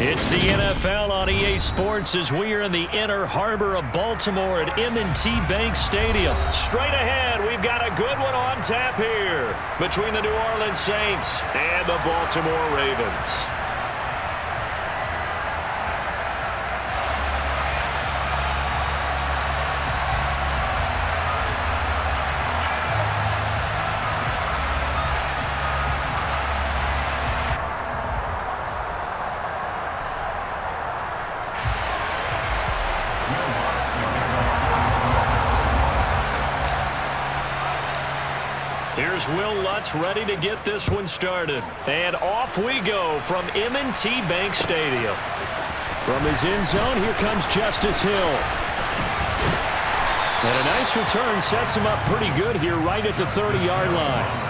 It's the NFL on EA Sports as we are in the inner harbor of Baltimore at M&T Bank Stadium. Straight ahead, we've got a good one on tap here between the New Orleans Saints and the Baltimore Ravens. Here's Will Lutz ready to get this one started. And off we go from M&T Bank Stadium. From his end zone, here comes Justice Hill. And a nice return sets him up pretty good here right at the 30-yard line.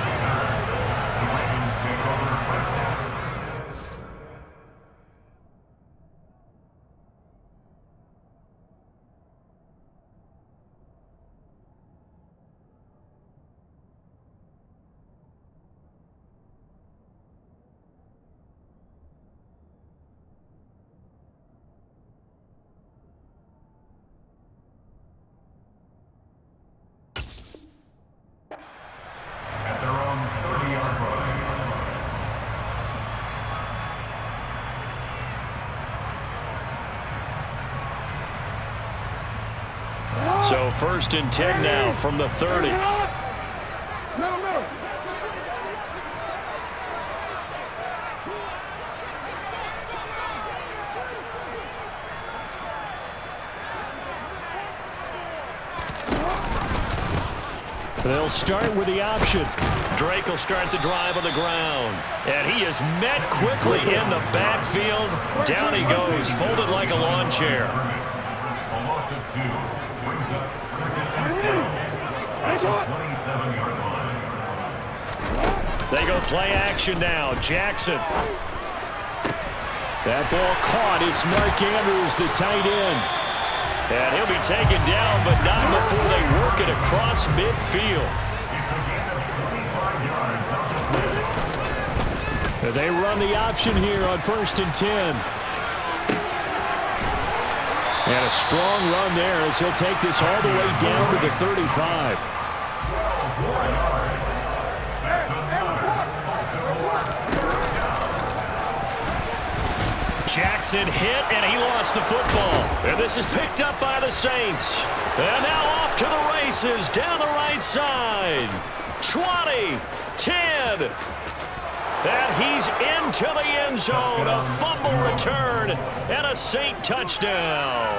So 1st and 10 now from the 30. They'll start with the option. Drake will start the drive on the ground. And he is met quickly in the backfield. Down he goes, folded like a lawn chair. They go play action now. Jackson. That ball caught. It's Mark Andrews, the tight end. And he'll be taken down, but not before they work it across midfield. And they run the option here on 1st and 10. And a strong run there as he'll take this all the way down to the 35. Jackson hit, and he lost the football. And this is picked up by the Saints. And now off to the races down the right side. 20, 10. And he's into the end zone. A fumble return and a Saint touchdown.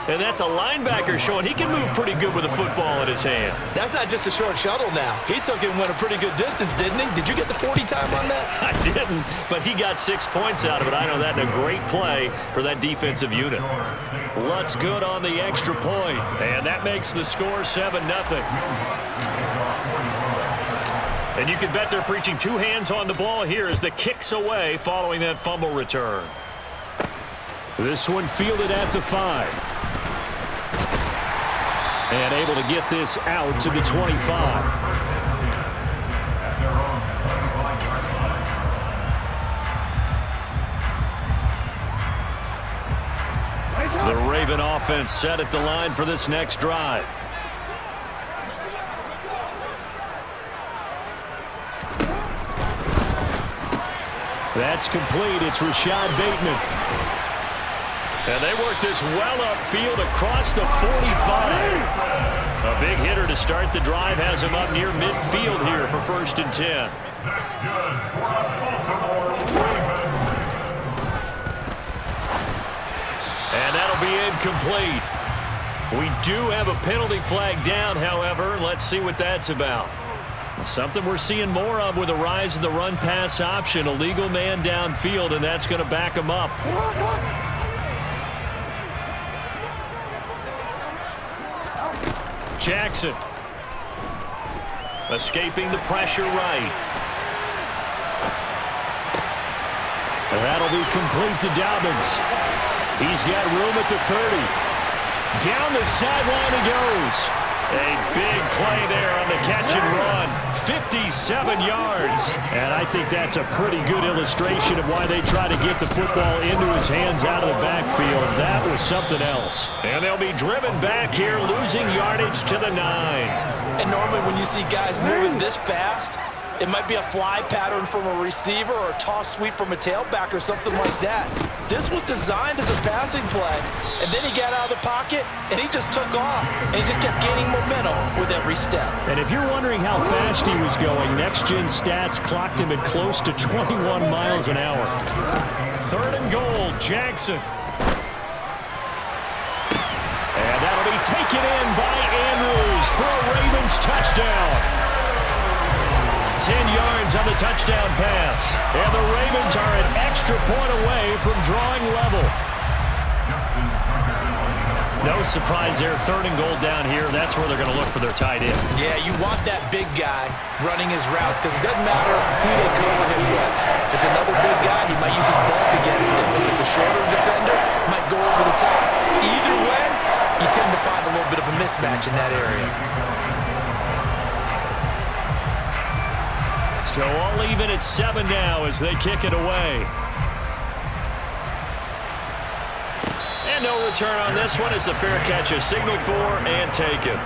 And that's a linebacker showing he can move pretty good with a football in his hand. That's not just a short shuttle now. He took it and went a pretty good distance, didn't he? Did you get the 40 time on that? I didn't, but he got 6 points out of it. I know that in a great play for that defensive unit. Lutz good on the extra point, and that makes the score 7-0. And you can bet they're preaching two hands on the ball here as the kick's away following that fumble return. This one fielded at the 5. And able to get this out to the 25. The Raven offense set at the line for this next drive. That's complete. It's Rashad Bateman. And they work this well upfield across the 45. A big hitter to start the drive has him up near midfield here for 1st and 10. And that'll be incomplete. We do have a penalty flag down, however. Let's see what that's about. Something we're seeing more of with the rise of the run-pass option. A legal man downfield, and that's going to back him up. Jackson. Escaping the pressure right. And that'll be complete to Dobbins. He's got room at the 30. Down the sideline he goes. A big play there on the catch and run. 57 yards. And I think that's a pretty good illustration of why they try to get the football into his hands out of the backfield. That was something else. And they'll be driven back here, losing yardage to the 9. And normally when you see guys moving this fast, it might be a fly pattern from a receiver or a toss sweep from a tailback or something like that. This was designed as a passing play, and then he got out of the pocket, and he just took off, and he just kept gaining momentum with every step. And if you're wondering how fast he was going, next-gen stats clocked him at close to 21 miles an hour. 3rd and goal, Jackson. And that'll be taken in by Andrews for a Ravens touchdown. 10 yards on the touchdown pass. And the Ravens are an extra point away from drawing level. No surprise there. 3rd and goal down here. That's where they're going to look for their tight end. Yeah, you want that big guy running his routes because it doesn't matter who they cover him with. If it's another big guy, he might use his bulk against him. If it's a shorter defender, he might go over the top. Either way, you tend to find a little bit of a mismatch in that area. So all even at 7 now as they kick it away. And no return on this one as the fair catch is signaled for and taken.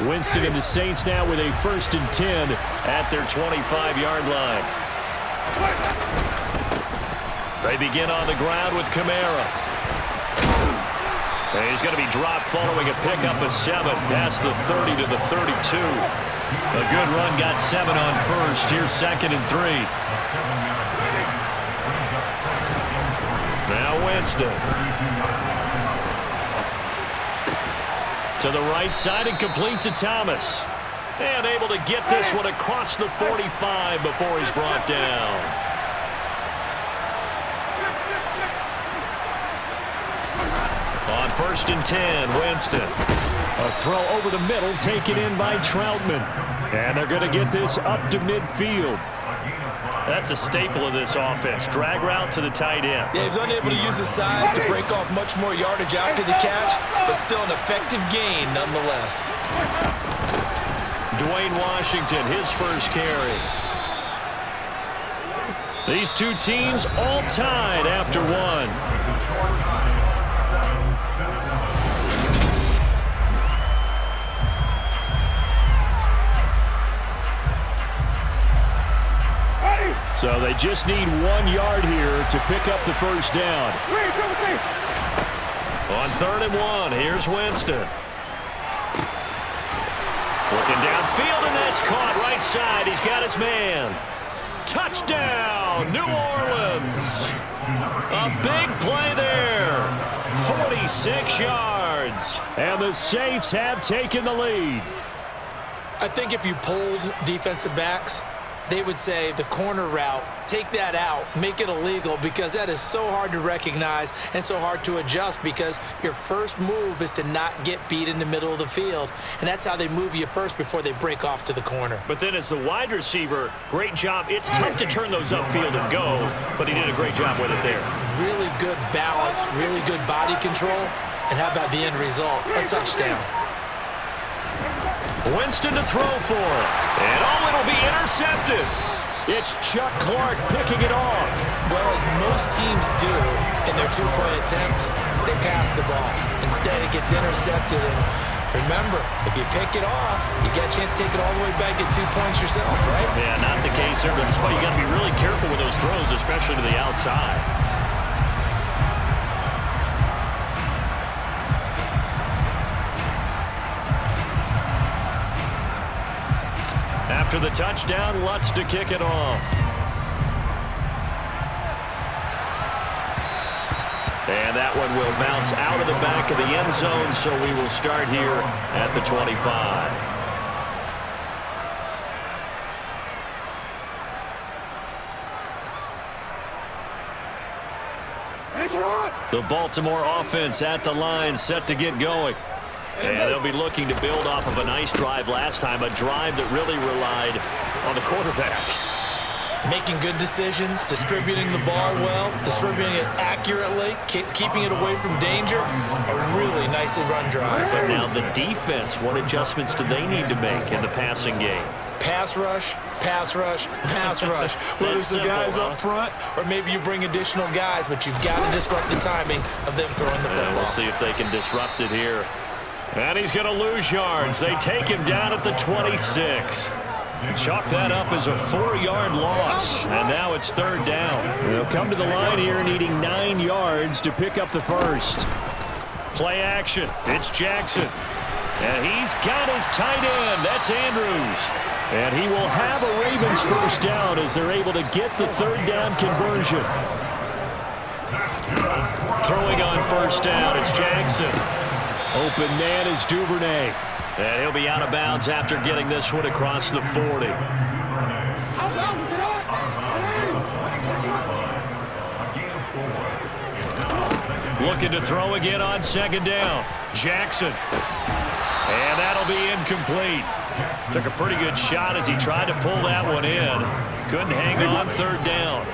Winston and the Saints now with a 1st and 10 at their 25-yard line. They begin on the ground with Kamara. And he's going to be dropped following a pickup of 7 past the 30 to the 32. A good run got 7 on first. Here's 2nd and 3. Now Winston. To the right side and complete to Thomas. And able to get this one across the 45 before he's brought down. On 1st and 10, Winston. A throw over the middle taken in by Troutman. And they're going to get this up to midfield. That's a staple of this offense. Drag route to the tight end. Yeah, he's unable to use his size to break off much more yardage after the catch, but still an effective gain nonetheless. Dwayne Washington, his first carry. These two teams all tied after 1. So they just need 1 yard here to pick up the first down. On 3rd and 1, here's Winston. Looking downfield, and that's caught right side. He's got his man. Touchdown, New Orleans. A big play there. 46 yards. And the Saints have taken the lead. I think if you polled defensive backs, they would say the corner route, take that out, make it illegal, because that is so hard to recognize and so hard to adjust because your first move is to not get beat in the middle of the field, and that's how they move you first before they break off to the corner. But then as the wide receiver, great job. It's tough to turn those upfield and go, but he did a great job with it there. Really good balance, really good body control, and how about the end result? A touchdown. Winston to throw for, and it'll be intercepted. It's Chuck Clark picking it off. Well, as most teams do in their two-point attempt, they pass the ball. Instead, it gets intercepted, and remember, if you pick it off, you get a chance to take it all the way back at 2 points yourself, right? Yeah, not the case here, but that's why you got to be really careful with those throws, especially to the outside. After the touchdown, Lutz to kick it off. And that one will bounce out of the back of the end zone, so we will start here at the 25. The Baltimore offense at the line, set to get going. And they'll be looking to build off of a nice drive last time, a drive that really relied on the quarterback. making good decisions, distributing the ball well, distributing it accurately, keeping it away from danger. A really nicely run drive. But now the defense, what adjustments do they need to make in the passing game? Pass rush, pass rush, pass rush. Whether it's the guys up front or maybe you bring additional guys, but you've got to disrupt the timing of them throwing the football. We'll see if they can disrupt it here. And he's going to lose yards. They take him down at the 26. Chalk that up as a 4-yard loss, and now it's third down. They'll come to the line here needing 9 yards to pick up the first. Play action. It's Jackson. And he's got his tight end. That's Andrews. And he will have a Ravens first down as they're able to get the third down conversion. Throwing on first down, it's Jackson. Open man is Duvernay. And he'll be out of bounds after getting this one across the 40. Looking to throw again on second down. Jackson. And that'll be incomplete. Took a pretty good shot as he tried to pull that one in. Couldn't hang on third down.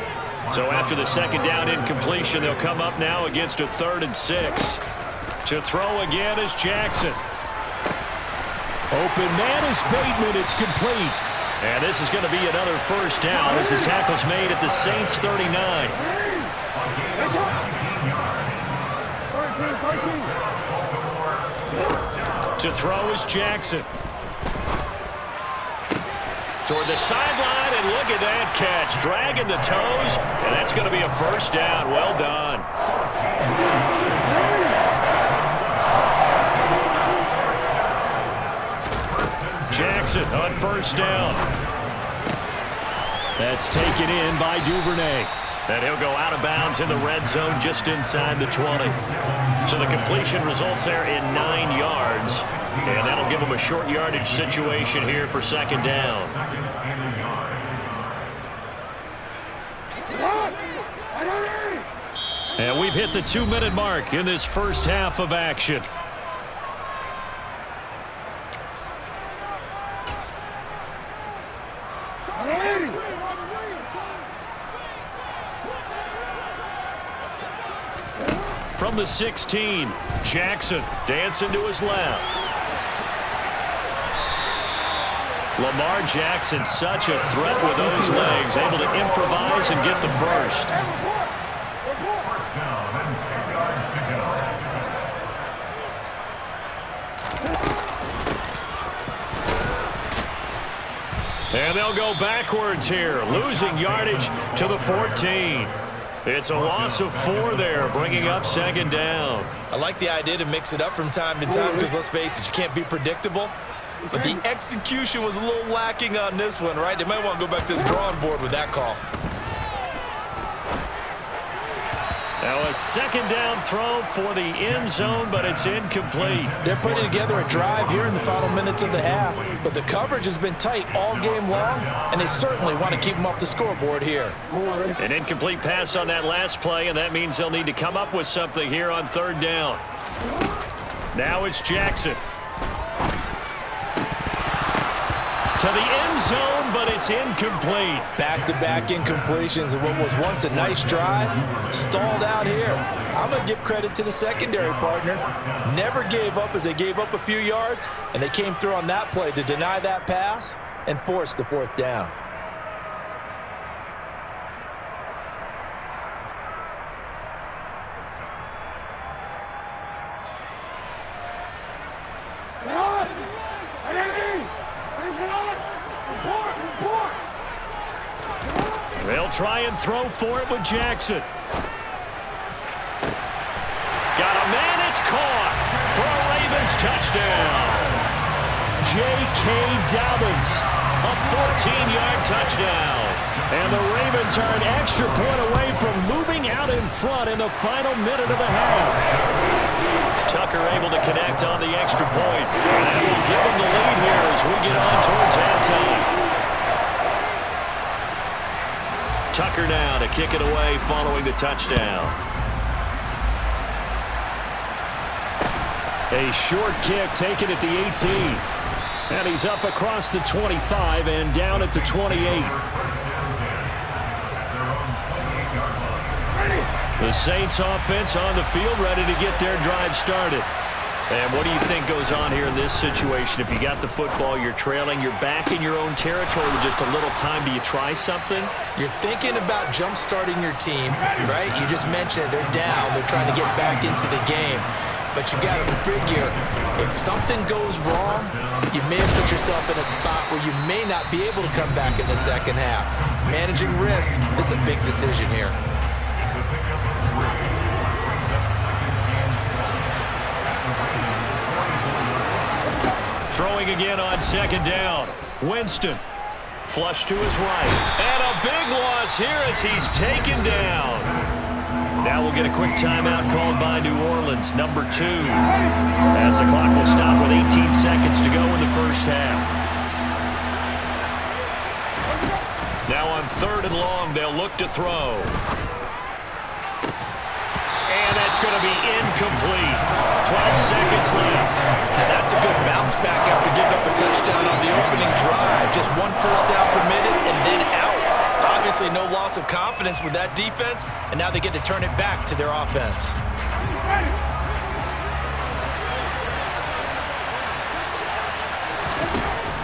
So after the second down incompletion, they'll come up now against a 3rd and 6. To throw again is Jackson. Open man is Bateman. It's complete. And this is going to be another first down as the tackle's made at the Saints 39. To throw is Jackson. Toward the sideline, and look at that catch. Dragging the toes, and that's going to be a first down. Well done. Jackson on first down. That's taken in by Duvernay. And he'll go out of bounds in the red zone just inside the 20. So the completion results there in 9 yards. And that'll give them a short yardage situation here for second down. And we've hit the 2-minute mark in this first half of action. From the 16, Jackson dancing to his left. Lamar Jackson, such a threat with those legs, able to improvise and get the first. And they'll go backwards here, losing yardage to the 14. It's a loss of 4 there, bringing up second down. I like the idea to mix it up from time to time because, let's face it, you can't be predictable. But the execution was a little lacking on this one, right? They might want to go back to the drawing board with that call. Now a second down throw for the end zone, but it's incomplete. They're putting together a drive here in the final minutes of the half, but the coverage has been tight all game long, and they certainly want to keep them off the scoreboard here. An incomplete pass on that last play, and that means they'll need to come up with something here on third down. Now it's Jackson. To the end zone, but it's incomplete. Back-to-back incompletions of what was once a nice drive, stalled out here. I'm going to give credit to the secondary partner. Never gave up as they gave up a few yards, and they came through on that play to deny that pass and force the 4th down. They'll try and throw for it with Jackson. Got a man, it's caught for a Ravens touchdown. J.K. Dobbins, a 14-yard touchdown. And the Ravens are an extra point away from moving out in front in the final minute of the half. Tucker able to connect on the extra point. And that will give them the lead here as we get on towards halftime. Tucker now to kick it away following the touchdown. A short kick taken at the 18. And he's up across the 25 and down at the 28. The Saints offense on the field, ready to get their drive started. And what do you think goes on here in this situation? If you got the football, you're trailing, you're back in your own territory with just a little time. Do you try something? You're thinking about jump-starting your team, right? You just mentioned it. They're down. They're trying to get back into the game. But you got to figure, if something goes wrong, you may have put yourself in a spot where you may not be able to come back in the second half. Managing risk, this is a big decision here. Throwing again on second down. Winston. Flush to his right. And a big loss here as he's taken down. Now we'll get a quick timeout called by New Orleans, number 2. As the clock will stop with 18 seconds to go in the first half. Now on 3rd and long, they'll look to throw. And that's going to be incomplete. 12 seconds left. Now that's a good bounce back after giving up a touchdown on the opening drive. Just 1 first down permitted and then out. Obviously no loss of confidence with that defense, and now they get to turn it back to their offense.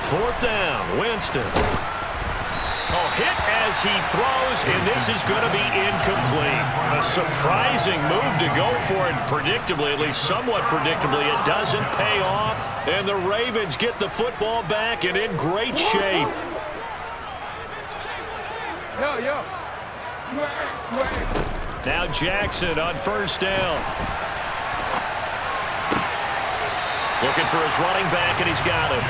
4th down, Winston. Oh, hit as he throws, and this is going to be incomplete. A surprising move to go for it, predictably, at least somewhat predictably. It doesn't pay off, and the Ravens get the football back and in great shape. Now Jackson on 1st down. Looking for his running back, and he's got him.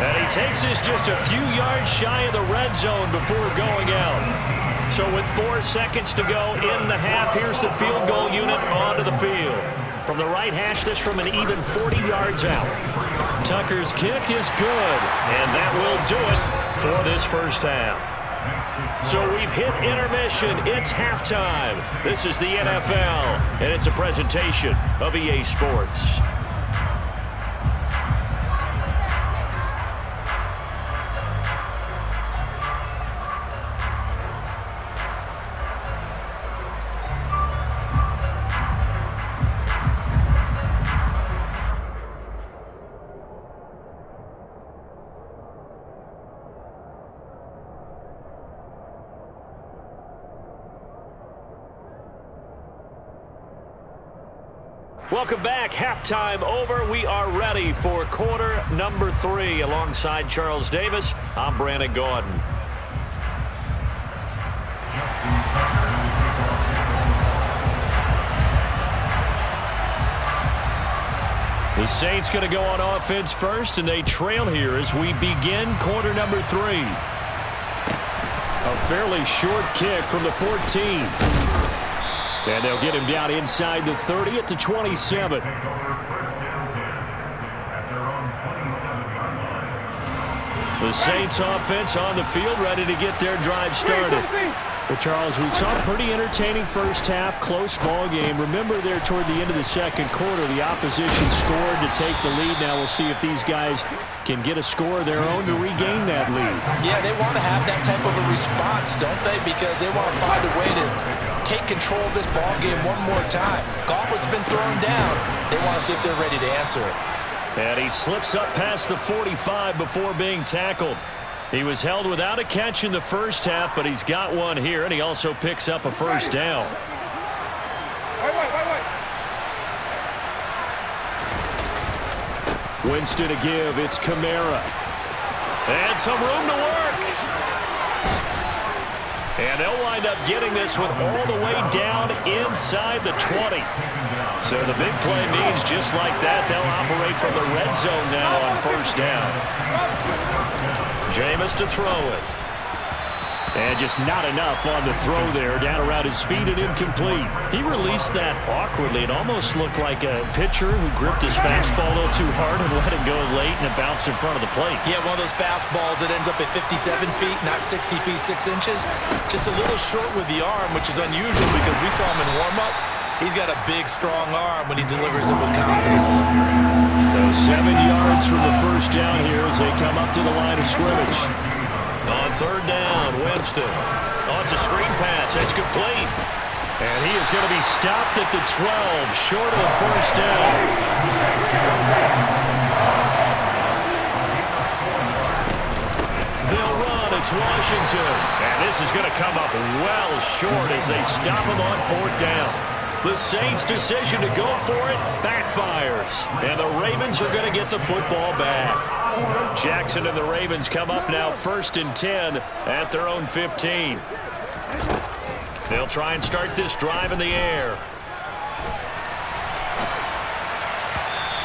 And he takes this just a few yards shy of the red zone before going out. So with 4 seconds to go in the half, here's the field goal unit onto the field. From the right hash, this from an even 40 yards out. Tucker's kick is good, and that will do it for this first half. So we've hit intermission. It's halftime. This is the NFL, and it's a presentation of EA Sports. Welcome back. Halftime over. We are ready for quarter number 3. Alongside Charles Davis, I'm Brandon Gordon. The Saints going to go on offense first, and they trail here as we begin quarter number 3. A fairly short kick from the 14. And they'll get him down inside the 30 at the 27. The Saints offense on the field, ready to get their drive started. Well, Charles, we saw a pretty entertaining first half, close ball game. Remember there toward the end of the second quarter, the opposition scored to take the lead. Now we'll see if these guys can get a score of their own to regain that lead. Yeah, they want to have that type of a response, don't they? Because they want to find a way to take control of this ball game one more time. Gauntlet's been thrown down. They want to see if they're ready to answer it. And he slips up past the 45 before being tackled. He was held without a catch in the first half, but he's got one here, and he also picks up a first down. Winston to give. It's Kamara. And some room to work. And they'll wind up getting this one all the way down inside the 20. So the big play means just like that, they'll operate from the red zone now on first down. Jameis to throw it. And just not enough on the throw there, down around his feet and incomplete. He released that awkwardly. It almost looked like a pitcher who gripped his fastball a little too hard and let it go late, and it bounced in front of the plate. Yeah, one of those fastballs that ends up at 57 feet, not 60 feet, 6 inches. Just a little short with the arm, which is unusual because we saw him in warm-ups. He's got a big, strong arm when he delivers it with confidence. So 7 yards from the first down here as they come up to the line of scrimmage. On third down, Winston. Oh, it's a screen pass. That's complete. And he is going to be stopped at the 12, short of the first down. They'll run. It's Washington. And this is going to come up well short as they stop him on 4th down. The Saints' decision to go for it backfires. And the Ravens are going to get the football back. Jackson and the Ravens come up now 1st and 10 at their own 15. They'll try and start this drive in the air.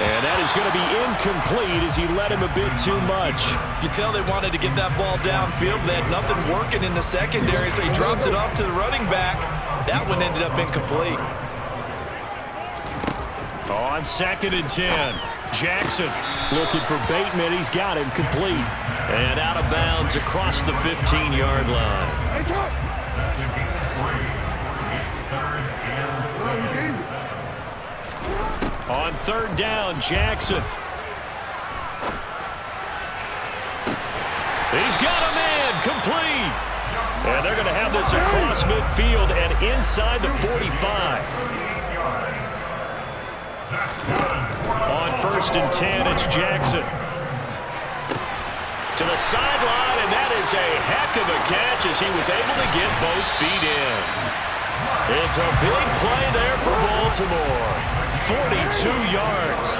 And that is going to be incomplete as he led him a bit too much. You can tell they wanted to get that ball downfield, but they had nothing working in the secondary, so he dropped it off to the running back. That one ended up incomplete. On 2nd and 10, Jackson looking for Bateman. He's got him complete. And out of bounds across the 15-yard line. On 3rd down, Jackson. He's got him in, complete. And they're going to have this across midfield and inside the 45. On 1st and 10, it's Jackson. To the sideline, and that is a heck of a catch as he was able to get both feet in. It's a big play there for Baltimore. 42 yards.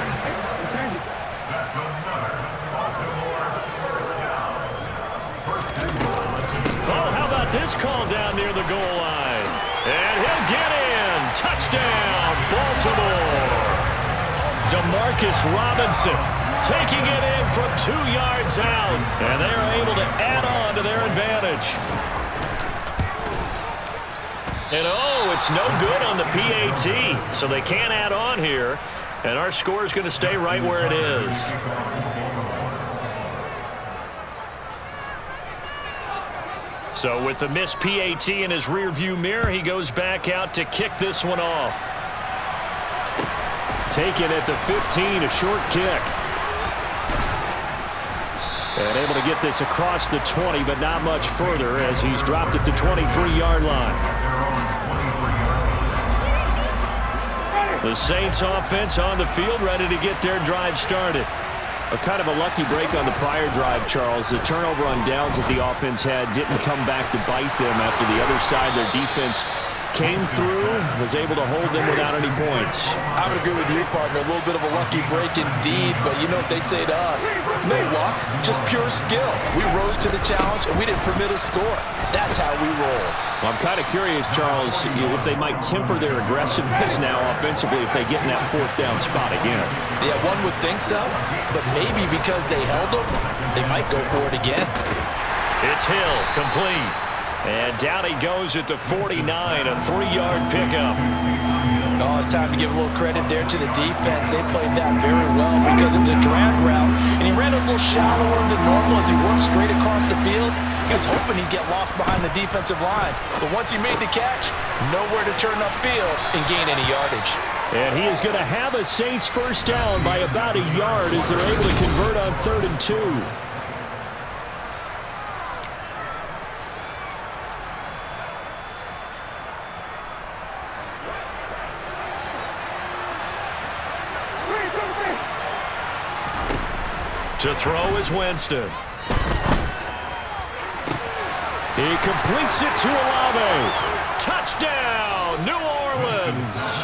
Oh, how about this call down near the goal line? And he'll get in. Touchdown, Baltimore. Demarcus Robinson taking it in from 2 yards out. And they are able to add on to their advantage. And oh, it's no good on the PAT, so they can't add on here. And our score is going to stay right where it is. So with the missed PAT in his rearview mirror, he goes back out to kick this one off. Taken at the 15, a short kick. And able to get this across the 20, but not much further as he's dropped at the 23-yard line. The Saints offense on the field, ready to get their drive started. A kind of a lucky break on the prior drive, Charles. The turnover on downs that the offense had didn't come back to bite them after the other side. Their defense came through, was able to hold them without any points. I would agree with you, partner. A little bit of a lucky break indeed, but you know what they'd say to us? No luck, just pure skill. We rose to the challenge, and we didn't permit a score. That's how we roll. Well, I'm kind of curious, Charles, if they might temper their aggressiveness now offensively if they get in that 4th down spot again. Yeah, one would think so, but maybe because they held them, they might go for it again. It's Hill, complete. And down he goes at the 49, a 3-yard pickup. Oh, it's time to give a little credit there to the defense. They played that very well because it was a drag route, and he ran a little shallower than normal as he worked straight across the field. He was hoping he'd get lost behind the defensive line, but once he made the catch, nowhere to turn upfield and gain any yardage. And he is going to have a Saints 1st down by about a yard as they're able to convert on 3rd and 2. To throw is Winston. He completes it to Olave. Touchdown, New Orleans.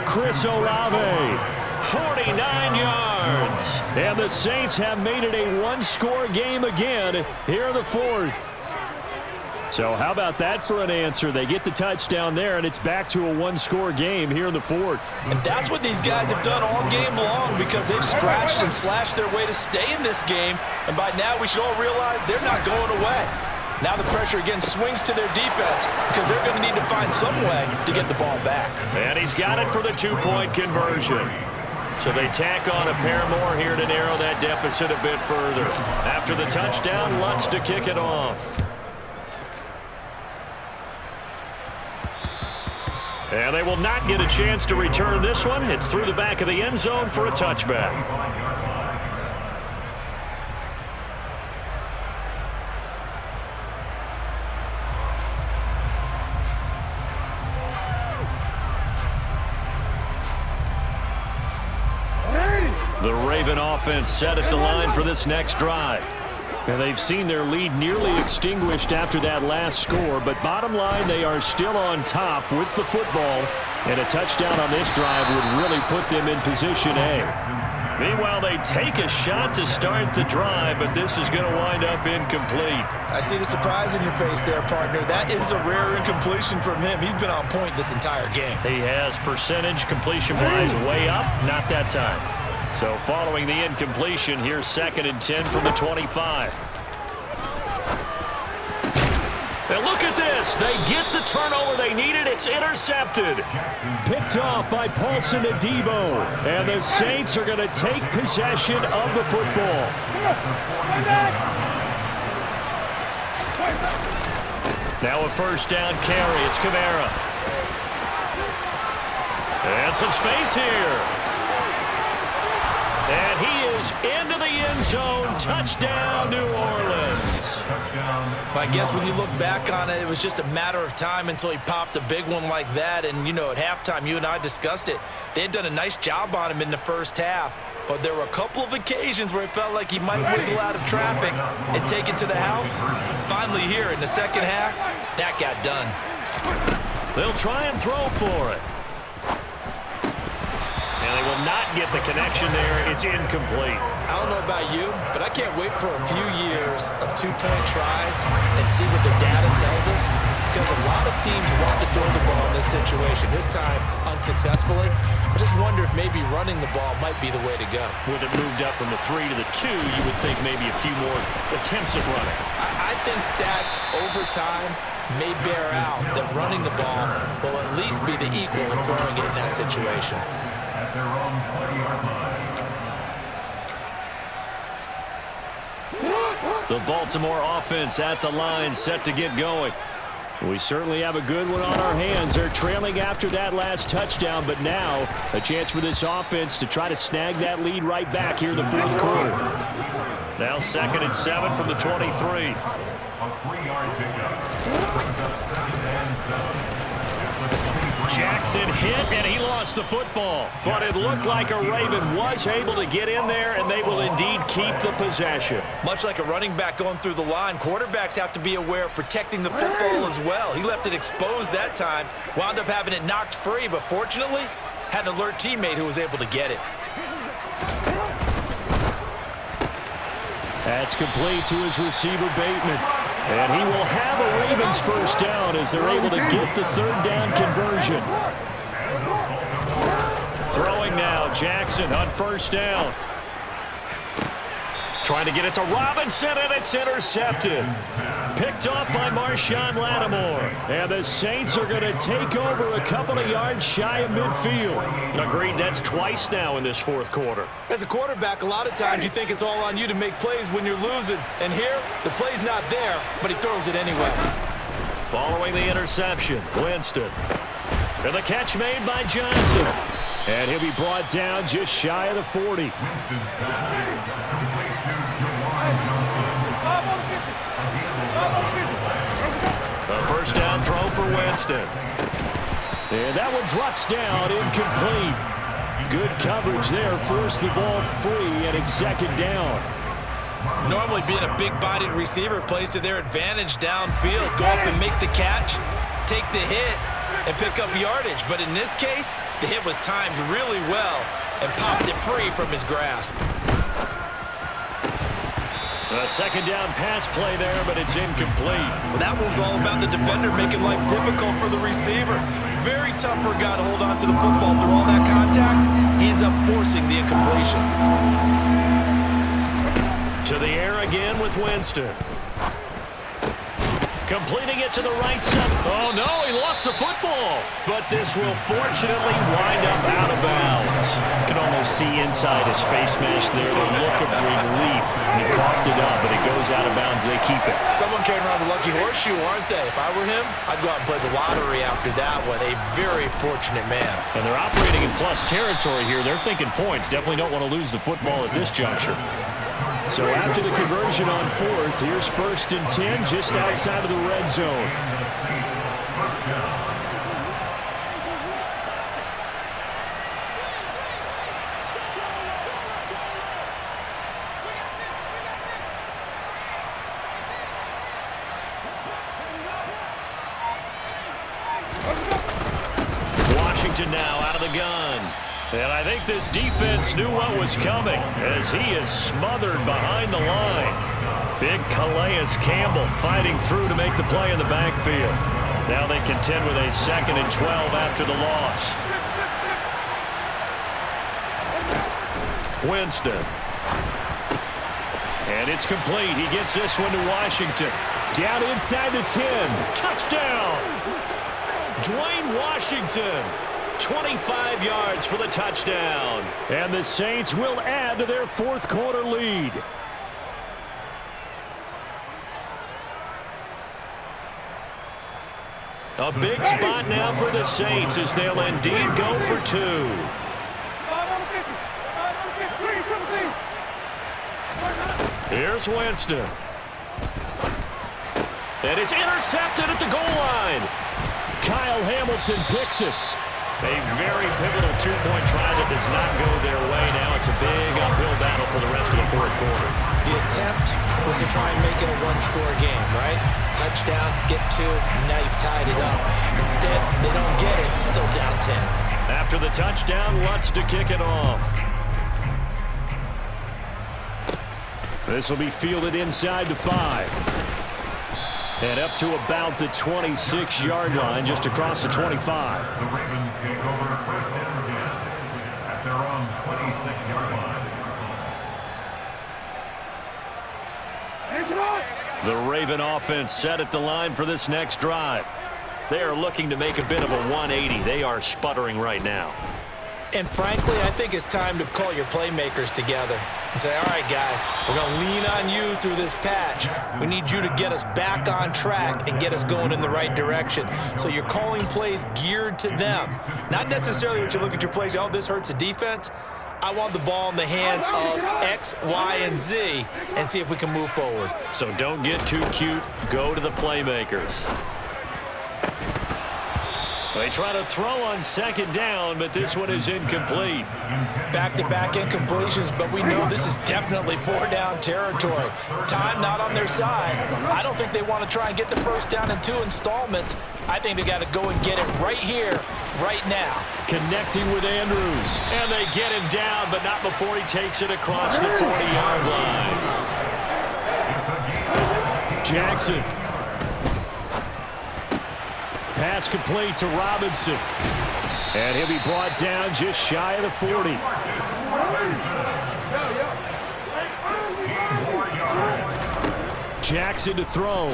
Chris Olave. 49 yards. And the Saints have made it a one-score game again here in the 4th. So how about that for an answer? They get the touchdown there, and it's back to a one-score game here in the 4th. And that's what these guys have done all game long because they've scratched and slashed their way to stay in this game. And by now, we should all realize they're not going away. Now the pressure again swings to their defense because they're going to need to find some way to get the ball back. And he's got it for the 2-point conversion. So they tack on a pair more here to narrow that deficit a bit further. After the touchdown, Lutz to kick it off. And they will not get a chance to return this one. It's through the back of the end zone for a touchback. Raven offense set at the line for this next drive. And they've seen their lead nearly extinguished after that last score, but bottom line, they are still on top with the football, and a touchdown on this drive would really put them in position A. Meanwhile, they take a shot to start the drive, but this is going to wind up incomplete. I see the surprise in your face there, partner. That is a rare incompletion from him. He's been on point this entire game. He has percentage completion-wise way up, not that time. So following the incompletion, here's 2nd and 10 from the 25. And look at this. They get the turnover they needed. It's intercepted. Picked off by Paulson Adebo. And the Saints are going to take possession of the football. Now a first down carry. It's Kamara. And some space here. And he is into the end zone. Touchdown, New Orleans. I guess when you look back on it, it was just a matter of time until he popped a big one like that. And, you know, at halftime, you and I discussed it. They had done a nice job on him in the first half. But there were a couple of occasions where it felt like he might wiggle out of traffic and take it to the house. Finally here in the second half, that got done. They'll try and throw for it. And they will not get the connection there. It's incomplete. I don't know about you, but I can't wait for a few years of two-point tries and see what the data tells us, because a lot of teams want to throw the ball in this situation, this time unsuccessfully. I just wonder if maybe running the ball might be the way to go. With it moved up from the 3 to the 2, you would think maybe a few more attempts at running. I think stats over time may bear out that running the ball will at least be the equal of throwing it in that situation. Their own 20-yard line. The Baltimore offense at the line, set to get going. We certainly have a good one on our hands. They're trailing after that last touchdown, but now a chance for this offense to try to snag that lead right back here in the fourth quarter. Now 2nd and 7 from the 23. A 3-yard pickup. Brings up 2nd and 7. Jackson hit, and he lost the football. But it looked like a Raven was able to get in there, and they will indeed keep the possession. Much like a running back going through the line, quarterbacks have to be aware of protecting the football as well. He left it exposed that time, wound up having it knocked free, but fortunately, had an alert teammate who was able to get it. That's complete to his receiver, Bateman. And he will have a Ravens first down as they're able to get the 3rd down conversion. Throwing now, Jackson on first down. Trying to get it to Robinson, and it's intercepted. Picked off by Marshawn Lattimore. And the Saints are going to take over a couple of yards shy of midfield. Agreed, that's twice now in this fourth quarter. As a quarterback, a lot of times you think it's all on you to make plays when you're losing. And here, the play's not there, but he throws it anyway. Following the interception, Winston. And the catch made by Johnson. And he'll be brought down just shy of the 40. A first down throw for Winston. And that one drops down, incomplete. Good coverage there, forced the ball free, and it's 2nd down. Normally being a big-bodied receiver plays to their advantage downfield. Go up and make the catch, take the hit, and pick up yardage. But in this case, the hit was timed really well and popped it free from his grasp. A 2nd down pass play there, but it's incomplete. Well, that was all about the defender making life difficult for the receiver. Very tough for a guy to hold on to the football through all that contact. He ends up forcing the incompletion. To the air again with Winston. Completing it to the right side. Oh, no, he lost the football. But this will fortunately wind up out of bounds. You can almost see inside his face mask there the look of relief. He coughed it up, but it goes out of bounds. They keep it. Someone carrying around the lucky horseshoe, aren't they? If I were him, I'd go out and play the lottery after that one. A very fortunate man. And they're operating in plus territory here. They're thinking points. Definitely don't want to lose the football at this juncture. So after the conversion on 4th, here's 1st and 10 just outside of the red zone. formation now out of the gun. And I think this defense knew what was coming as he is smothered behind the line. Big Calais Campbell fighting through to make the play in the backfield. Now they contend with a 2nd and 12 after the loss. Winston. And it's complete. He gets this one to Washington. Down inside the 10. Touchdown! Dwayne Washington. 25 yards for the touchdown. And the Saints will add to their 4th quarter lead. A big spot now for the Saints as they'll indeed go for 2. Here's Winston. And it's intercepted at the goal line. Kyle Hamilton picks it. A very pivotal 2-point try that does not go their way. Now it's a big uphill battle for the rest of the 4th quarter. The attempt was to try and make it a 1-score game, right? Touchdown, get 2, now you've tied it up. Instead, they don't get it, still down 10. After the touchdown, Lutz to kick it off. This will be fielded inside the 5. And up to about the 26-yard line, just across the 25. The Ravens take over 1st and 10 at their own 26-yard line. The Raven offense set at the line for this next drive. They are looking to make a bit of a 180. They are sputtering right now. And frankly, I think it's time to call your playmakers together and say, all right, guys, we're going to lean on you through this patch. We need you to get us back on track and get us going in the right direction. So you're calling plays geared to them. Not necessarily what you look at your plays, oh, this hurts the defense. I want the ball in the hands of X, Y, and Z and see if we can move forward. So don't get too cute. Go to the playmakers. They try to throw on 2nd down, but this one is incomplete. Back-to-back incompletions, but we know this is definitely 4-down territory. Time not on their side. I don't think they want to try and get the 1st down in 2 installments. I think they got to go and get it right here, right now. Connecting with Andrews, and they get him down, but not before he takes it across the 40-yard line. Jackson. Pass complete to Robinson. And he'll be brought down just shy of the 40. Jackson to throw.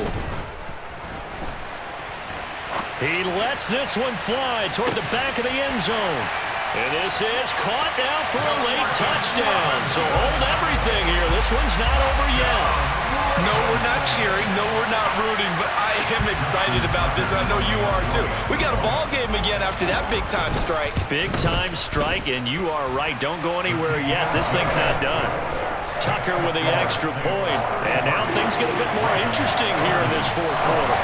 He lets this one fly toward the back of the end zone. And this is caught now for a late touchdown. So hold everything here. This one's not over yet. No, we're not cheering. No, we're not rooting. But I am excited about this. I know you are, too. We got a ball game again after that big-time strike. Big-time strike, and you are right. Don't go anywhere yet. This thing's not done. Tucker with the extra point. And now things get a bit more interesting here in this 4th quarter.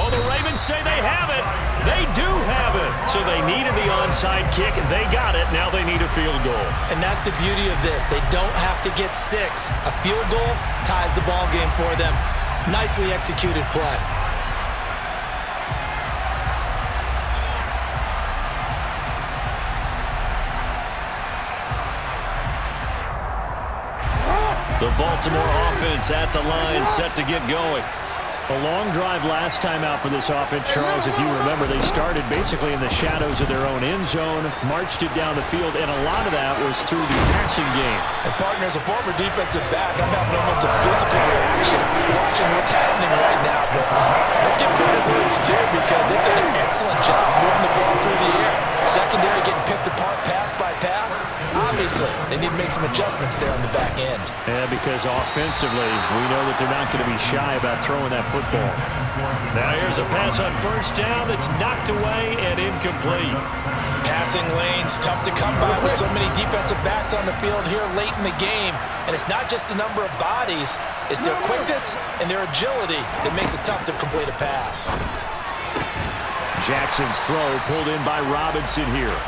Oh, the Ravens say they have it. They do have it. So they needed the onside kick. They got it. Now they need a field goal. And that's the beauty of this. They don't have to get 6. A field goal ties the ball game for them. Nicely executed play. The Baltimore offense at the line, set to get going. A long drive last time out for this offense, Charles. If you remember, they started basically in the shadows of their own end zone, marched it down the field, and a lot of that was through the passing game. And partner, as a former defensive back, I'm having almost a physical reaction watching what's happening right now. But let's give credit where it's due because they've done an excellent job moving the ball through the air. Secondary getting picked apart pass by pass. Obviously, they need to make some adjustments there on the back end. Yeah, because offensively, we know that they're not going to be shy about throwing that football. Now here's a pass on 1st down that's knocked away and incomplete. Passing lanes, tough to come by with so many defensive backs on the field here late in the game. And it's not just the number of bodies, it's their quickness and their agility that makes it tough to complete a pass. Jackson's throw pulled in by Robinson here.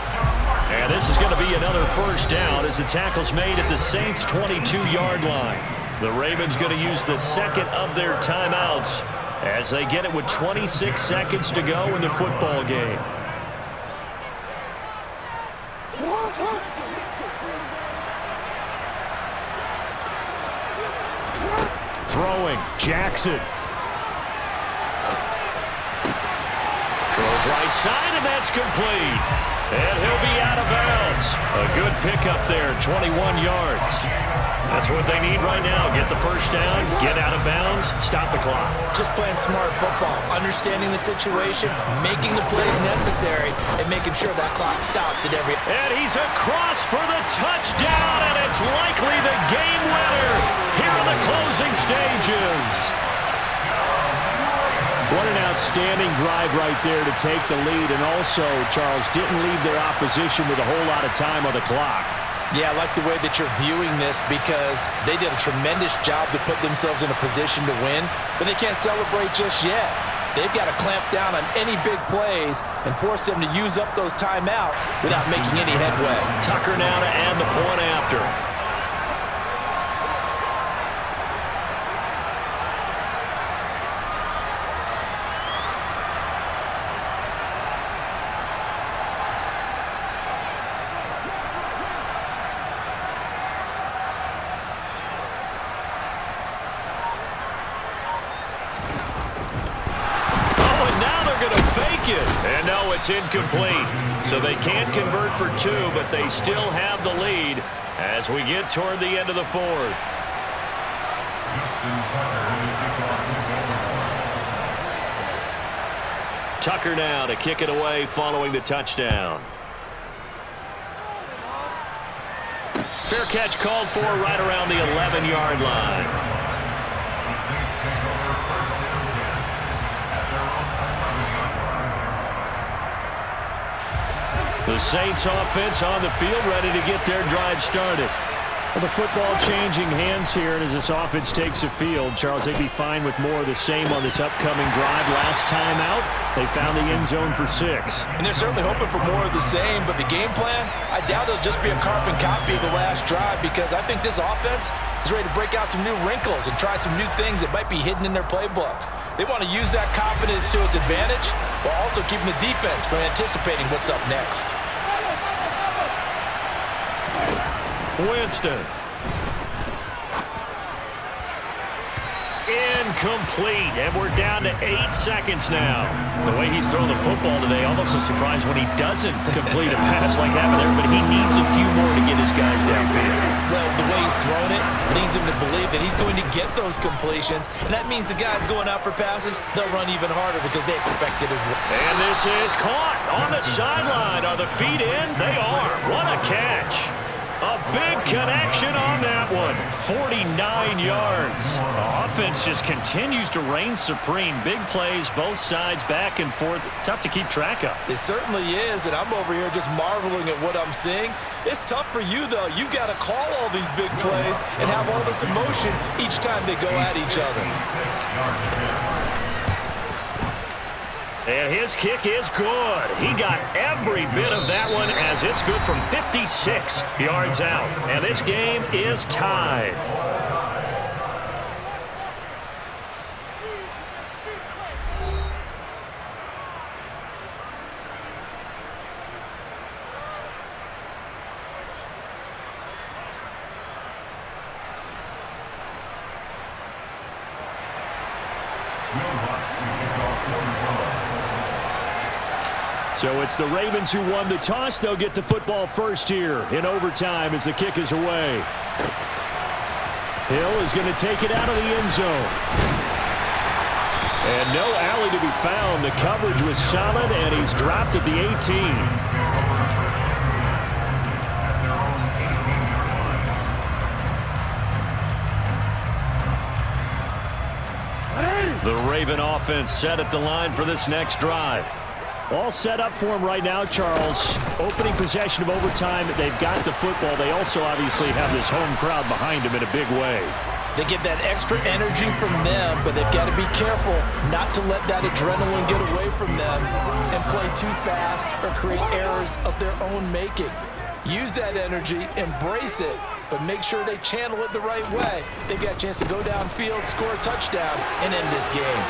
And this is going to be another 1st down as the tackle's made at the Saints' 22-yard line. The Ravens going to use the second of their timeouts as they get it with 26 seconds to go in the football game. Throwing, Jackson. Throws right side, and that's complete. And he'll be out of bounds. A good pickup there, 21 yards. That's what they need right now. Get the first down, get out of bounds, stop the clock. Just playing smart football, understanding the situation, making the plays necessary, and making sure that clock stops at every... And he's across for the touchdown, and it's likely the game winner here in the closing stages. What an outstanding drive right there to take the lead, and also, Charles, didn't leave their opposition with a whole lot of time on the clock. Yeah, I like the way that you're viewing this because they did a tremendous job to put themselves in a position to win, but they can't celebrate just yet. They've got to clamp down on any big plays and force them to use up those timeouts without making any headway. Tucker now to add the point after. And no, it's incomplete. So they can't convert for two, but they still have the lead as we get toward the end of the fourth. Tucker now to kick it away following the touchdown. Fair catch called for right around the 11-yard line. The Saints offense on the field, ready to get their drive started. Well, the football changing hands here, and as this offense takes the field, Charles, they'd be fine with more of the same on this upcoming drive. Last time out, they found the end zone for 6. And they're certainly hoping for more of the same, but the game plan, I doubt it'll just be a carbon copy of the last drive because I think this offense is ready to break out some new wrinkles and try some new things that might be hidden in their playbook. They want to use that confidence to its advantage while also keeping the defense from anticipating what's up next. Winston. Incomplete, and we're down to 8 seconds now. The way he's thrown the football today, almost a surprise when he doesn't complete a pass like that there, but he needs a few more to get his guys downfield. Well, the way he's thrown it leads him to believe that he's going to get those completions, and that means the guys going out for passes, they'll run even harder because they expect it as well. And this is caught on the sideline. Are the feet in? They are. What a catch. A big connection on that one. 49 yards. Offense just continues to reign supreme. Big plays, both sides, back and forth. Tough to keep track of. It certainly is, and I'm over here just marveling at what I'm seeing. It's tough for you, though. You got to call all these big plays and have all this emotion each time they go at each other. And his kick is good. He got every bit of that one as it's good from 56 yards out. And this game is tied. So it's the Ravens who won the toss. They'll get the football first here in overtime as the kick is away. Hill is going to take it out of the end zone. And no alley to be found. The coverage was solid, and he's dropped at the 18. The Raven offense set at the line for this next drive. All set up for him right now, Charles. Opening possession of overtime. They've got the football. They also obviously have this home crowd behind them in a big way. They get that extra energy from them, but they've got to be careful not to let that adrenaline get away from them and play too fast or create errors of their own making. Use that energy, embrace it, but make sure they channel it the right way. They've got a chance to go downfield, score a touchdown, and end this game.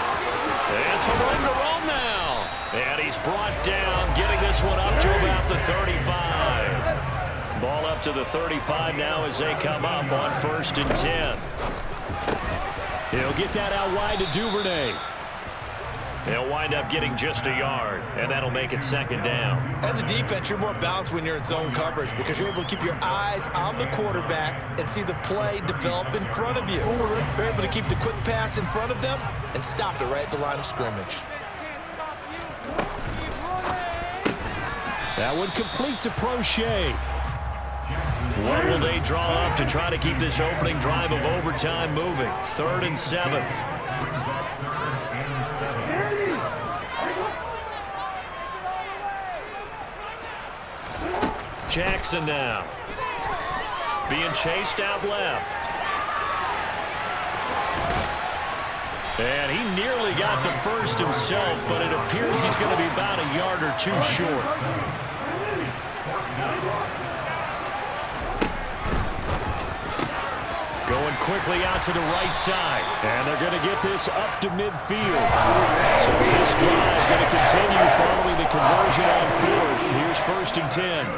It's a room to roam now. And he's brought down, getting this one up to about the 35. Ball up to the 35 now as they come up on 1st and 10. He'll get that out wide to Duvernay. He'll wind up getting just a yard, and that'll make it 2nd down. As a defense, you're more balanced when you're in zone coverage because you're able to keep your eyes on the quarterback and see the play develop in front of you. You're able to keep the quick pass in front of them and stop it right at the line of scrimmage. That one complete to Prochet. What will they draw up to try to keep this opening drive of overtime moving? 3rd and 7. Jackson now. Being chased out left. And he nearly got the first himself, but it appears he's going to be about a yard or 2 short. Going quickly out to the right side. And they're going to get this up to midfield. So this drive going to continue following the conversion on 4th. Here's 1st and 10.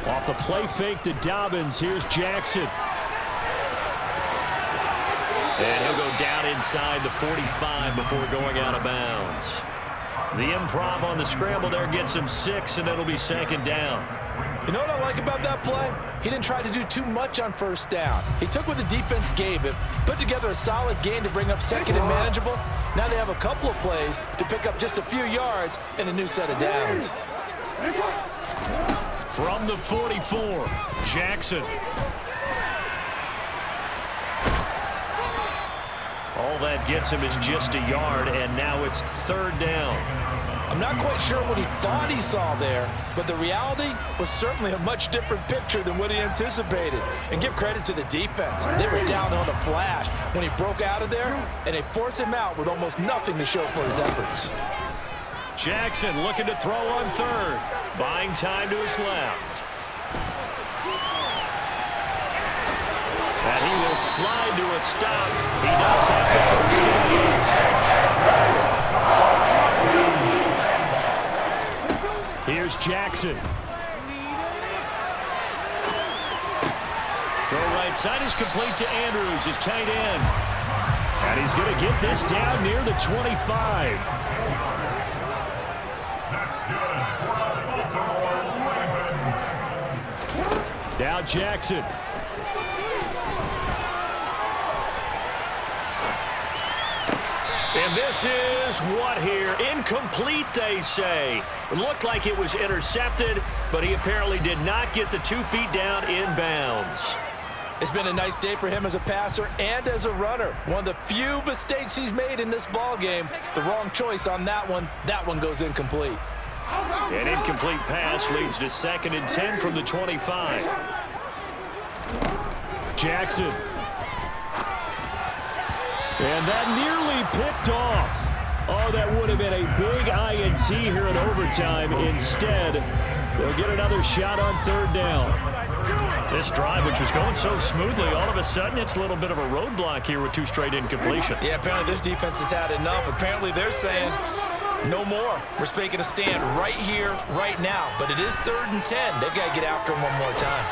Off the play fake to Dobbins. Here's Jackson. And he'll go down inside the 45 before going out of bounds. The improv on the scramble there gets him 6, and it'll be 2nd down. You know what I like about that play? He didn't try to do too much on 1st down. He took what the defense gave him, put together a solid gain to bring up 2nd and manageable. Now they have a couple of plays to pick up just a few yards and a new set of downs. From the 44, Jackson. All that gets him is just a yard, and now it's 3rd down. I'm not quite sure what he thought he saw there, but the reality was certainly a much different picture than what he anticipated. And give credit to the defense. They were down on the flash when he broke out of there, and they forced him out with almost nothing to show for his efforts. Jackson looking to throw on 3rd. Buying time to his left. And he will slide to a stop. He does have the 1st down. Here's Jackson. Throw right side is complete to Andrews, his tight end. And he's going to get this down near the 25. Now Jackson. And this is what here? Incomplete, they say. It looked like it was intercepted, but he apparently did not get the 2 feet down in bounds. It's been a nice day for him as a passer and as a runner. One of the few mistakes he's made in this ball game. The wrong choice on that one. That one goes incomplete. An incomplete pass leads to 2nd and 10 from the 25. Jackson. And that nearly picked off. Oh, that would have been a big INT here in overtime. Instead, they'll get another shot on 3rd down. This drive, which was going so smoothly, all of a sudden it's a little bit of a roadblock here with 2 straight incompletions. Yeah, apparently this defense has had enough. Apparently they're saying, no more. We're making a stand right here, right now. But it is 3rd and 10. They've got to get after him one more time.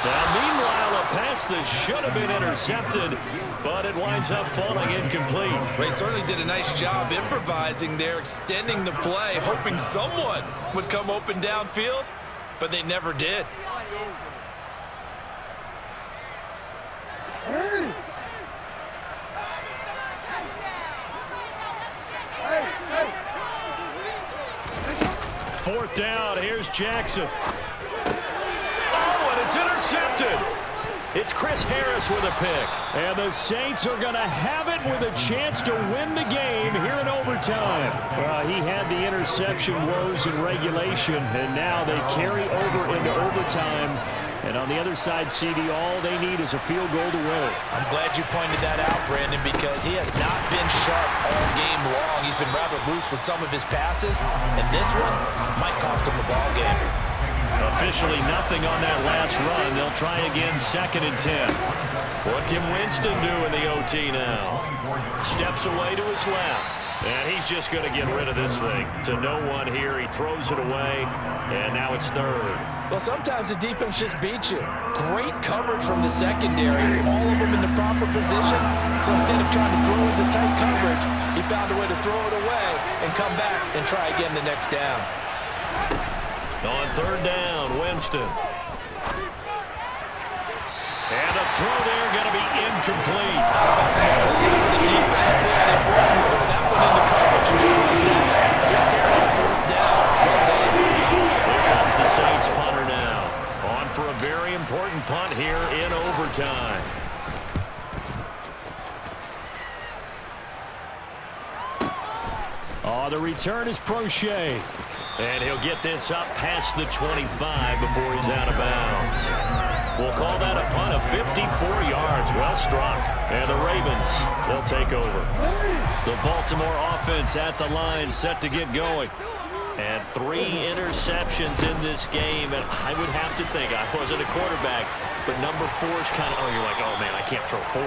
Now, meanwhile, a pass that should have been intercepted, but it winds up falling incomplete. They certainly did a nice job improvising there, extending the play, hoping someone would come open downfield, but they never did. Fourth down, here's Jackson. Oh, and it's intercepted. It's Chris Harris with a pick. And the Saints are going to have it with a chance to win the game here in overtime. Well, he had the interception woes in regulation, and now they carry over into overtime. And on the other side, CD, all they need is a field goal to win it. I'm glad you pointed that out, Brandon, because he has not been sharp all game long. He's been rather loose with some of his passes, and this one might cost him the ball game. Officially nothing on that last run. They'll try again, 2nd and 10. What can Winston do in the OT now? Steps away to his left. And he's just going to get rid of this thing. To no one here. He throws it away, and now it's 3rd. Well, sometimes the defense just beats you. Great coverage from the secondary. All of them in the proper position. So instead of trying to throw into tight coverage, he found a way to throw it away and come back and try again the next down. On 3rd down, Winston. And the throw there going to be incomplete. That's some applause for the defense there. They forced him to throw that one into coverage, and just like that, they're scared at 4th down. Well done. Here comes the Saints punter now. On for a very important punt here in overtime. Oh, the return is Prochet. And he'll get this up past the 25 before he's out of bounds. We'll call that a punt of 54 yards. Well struck. And the Ravens, they'll take over. The Baltimore offense at the line, set to get going. And 3 interceptions in this game. And I would have to think, I wasn't a quarterback, but number 4 is kind of, you're like, oh, man, I can't throw 4.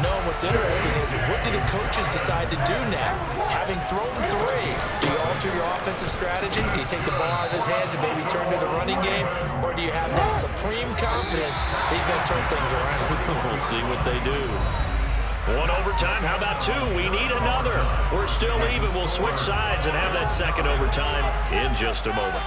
No, what's interesting is what do the coaches decide to do now? Having thrown 3, do you alter your offensive strategy? Do you take the ball out of his hands and maybe turn to the running game? Or do you have that supreme confidence that he's going to turn things around? We'll see what they do. 1 overtime, how about 2? We need another. We're still even. We'll switch sides and have that 2nd overtime in just a moment.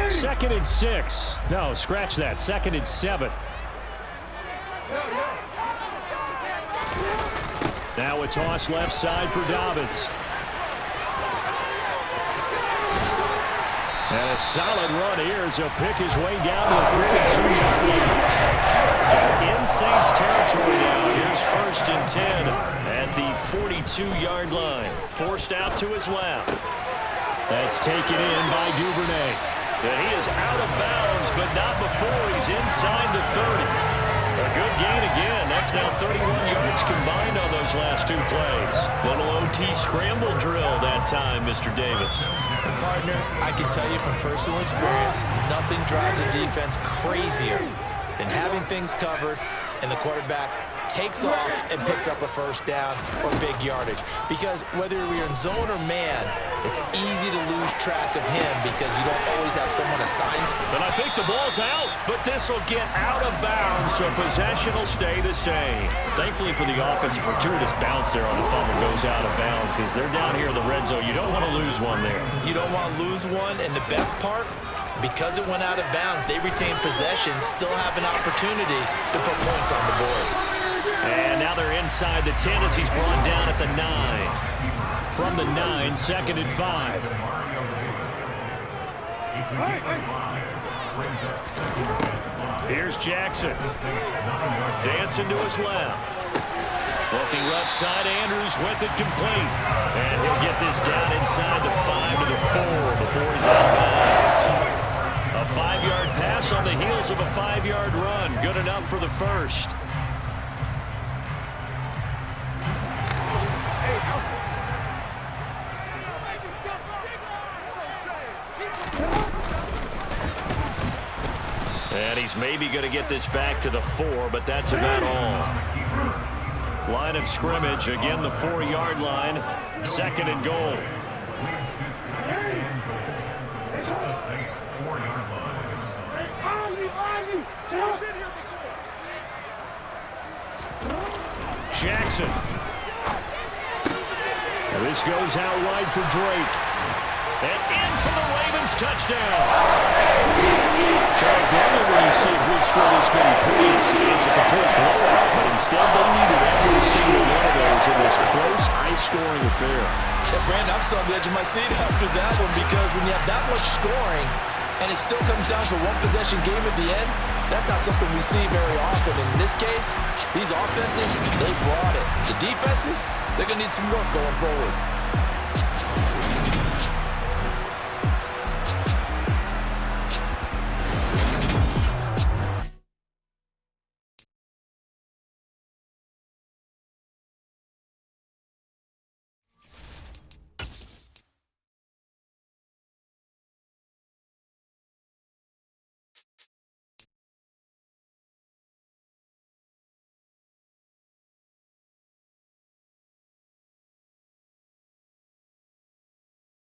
Second and 6. No, scratch that. 2nd and 7. Now a toss left side for Dobbins. And a solid run here as he'll pick his way down to the 42-yard line. So in Saints territory now. Here's 1st and 10 at the 42-yard line. Forced out to his left. That's taken in by Duvernay. And he is out of bounds, but not before he's inside the 30. A good gain again. That's now 31 yards combined on those last 2 plays. Little OT scramble drill that time, Mr. Davis. And partner, I can tell you from personal experience, nothing drives a defense crazier than having things covered and the quarterback takes off and picks up a 1st down or big yardage. Because whether you're in zone or man, it's easy to lose track of him because you don't always have someone assigned. But I think the ball's out, but this will get out of bounds, so possession will stay the same. Thankfully for the offense, a fortuitous bounce there on the fumble goes out of bounds because they're down here in the red zone. You don't want to lose one there. You don't want to lose one, and the best part, because it went out of bounds, they retain possession, still have an opportunity to put points on the board. And now they're inside the 10 as he's brought down at the 9. From the 9, 2nd and 5. Here's Jackson. Dancing to his left. Looking left side, Andrews with it complete. And he'll get this down inside the 5 to the 4 before he's out of bounds. A 5-yard pass on the heels of a 5-yard run. Good enough for the 1st. And he's maybe going to get this back to the 4, but that's about all. Line of scrimmage, again the 4-yard line. 2nd and goal. Jackson. This goes out wide for Drake. And in for the Ravens touchdown. Charles, normally when you see a group score this many points, it's a complete blowout. But instead, they needed every single one of those in this close, high-scoring affair. Yeah, Brandon, I'm still on the edge of my seat after that one because when you have that much scoring and it still comes down to a one-possession game at the end, that's not something we see very often. In this case, these offenses, they brought it. The defenses, they're going to need some work going forward.